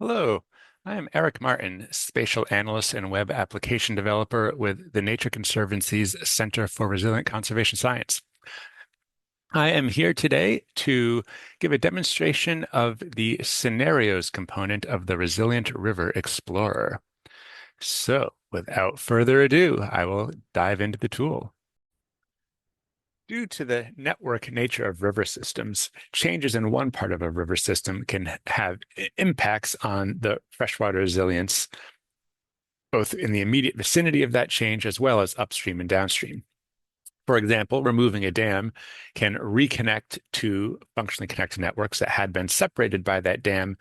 Hello, I am Eric Martin, spatial analyst and web application developer with the Nature Conservancy's Center for Resilient Conservation Science. I am here today to give a demonstration of the scenarios component of the Resilient River Explorer. So, without further ado, I will dive into the tool. Due to the network nature of river systems, changes in one part of a river system can have impacts on the freshwater resilience, both in the immediate vicinity of that change as well as upstream and downstream. For example, removing a dam can reconnect to functionally connected networks that had been separated by that dam,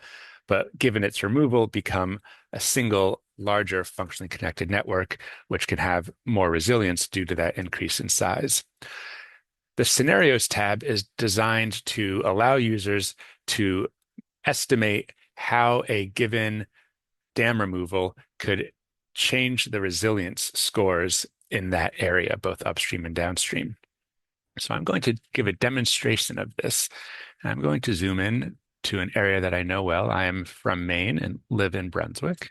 but given its removal, become a single larger functionally connected network, which can have more resilience due to that increase in size. The Scenarios tab is designed to allow users to estimate how a given dam removal could change the resilience scores in that area, both upstream and downstream. So I'm going to give a demonstration of this. I'm going to zoom in to an area that I know well. I am from Maine and live in Brunswick.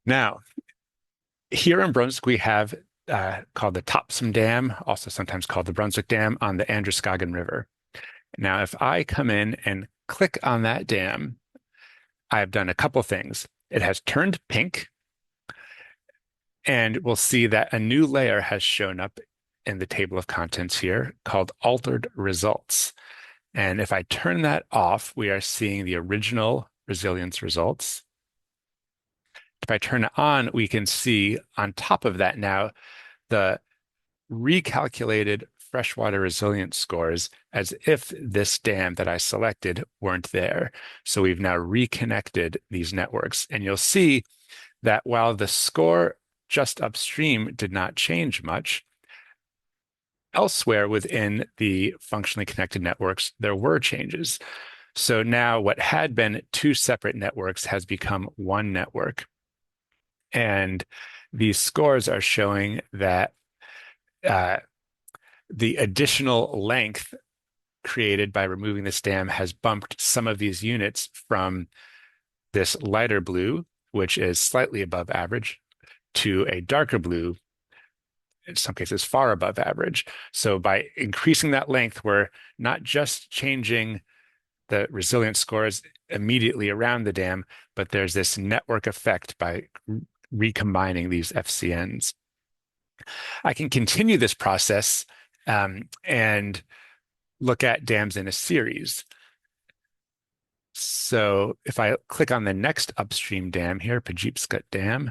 Now, here in Brunswick, we have called the Topsom Dam, also sometimes called the Brunswick Dam, on the Androscoggin River. Now, if I come in and click on that dam, I've done a couple things. It has turned pink, and we'll see that a new layer has shown up in the table of contents here called altered results. And if I turn that off, we are seeing the original resilience results. If I turn it on, we can see on top of that now the recalculated freshwater resilience scores as if this dam that I selected weren't there. So we've now reconnected these networks. And you'll see that while the score just upstream did not change much, elsewhere within the functionally connected networks, there were changes. So now what had been two separate networks has become one network. And these scores are showing that the additional length created by removing this dam has bumped some of these units from this lighter blue, which is slightly above average, to a darker blue, in some cases far above average. So by increasing that length, we're not just changing the resilience scores immediately around the dam, but there's this network effect by recombining these FCNs. I can continue this process and look at dams in a series. So if I click on the next upstream dam here, Pajipscut Dam,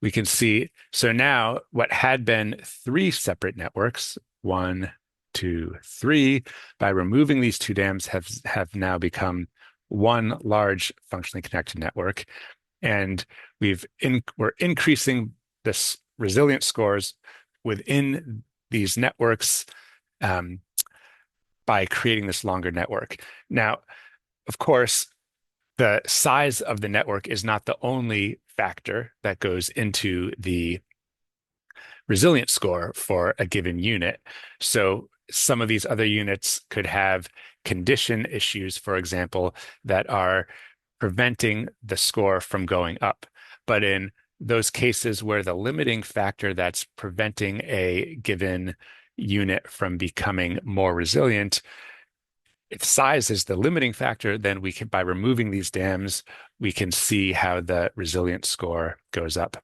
we can see, so now what had been three separate networks, one, two, three, by removing these two dams have now become one large functionally connected network. And we're increasing this resilience scores within these networks by creating this longer network. Now, of course, the size of the network is not the only factor that goes into the resilience score for a given unit. So some of these other units could have condition issues, for example, that are preventing the score from going up. But in those cases where the limiting factor that's preventing a given unit from becoming more resilient, if size is the limiting factor, then we can, by removing these dams, we can see how the resilience score goes up.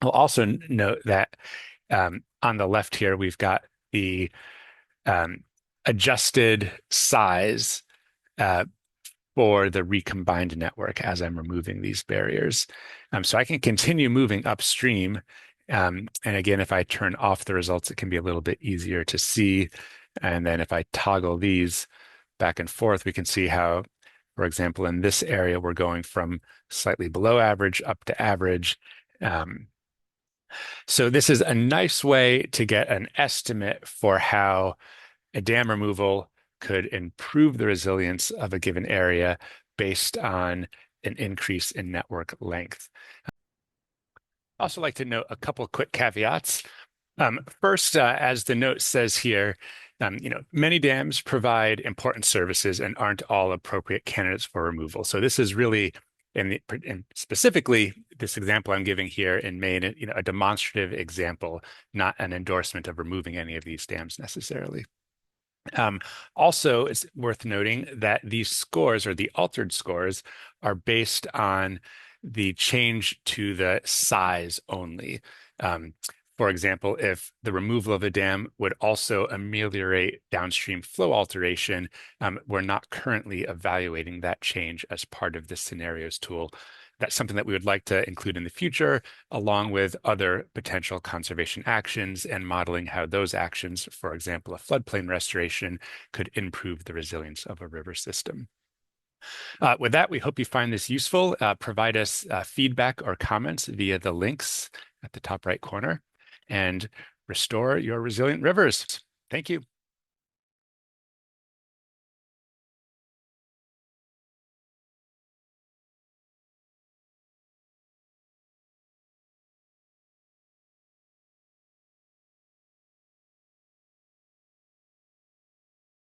I'll also note that on the left here, we've got the adjusted size for the recombined network as I'm removing these barriers. So I can continue moving upstream. And again, if I turn off the results, it can be a little bit easier to see. And then if I toggle these back and forth, we can see how, for example, in this area, we're going from slightly below average up to average. So this is a nice way to get an estimate for how a dam removal could improve the resilience of a given area based on an increase in network length. I'd also like to note a couple of quick caveats. First, as the note says here, Many dams provide important services and aren't all appropriate candidates for removal. So this is really, and specifically, this example I'm giving here in Maine, a demonstrative example, not an endorsement of removing any of these dams necessarily. Um, Also, it's worth noting that these scores or the altered scores are based on the change to the size only. Um, for example, if the removal of a dam would also ameliorate downstream flow alteration, we're not currently evaluating that change as part of the scenarios tool. That's something that we would like to include in the future, along with other potential conservation actions and modeling how those actions, for example, a floodplain restoration, could improve the resilience of a river system. With that, we hope you find this useful. Provide us feedback or comments via the links at the top right corner and restore your resilient rivers. Thank you.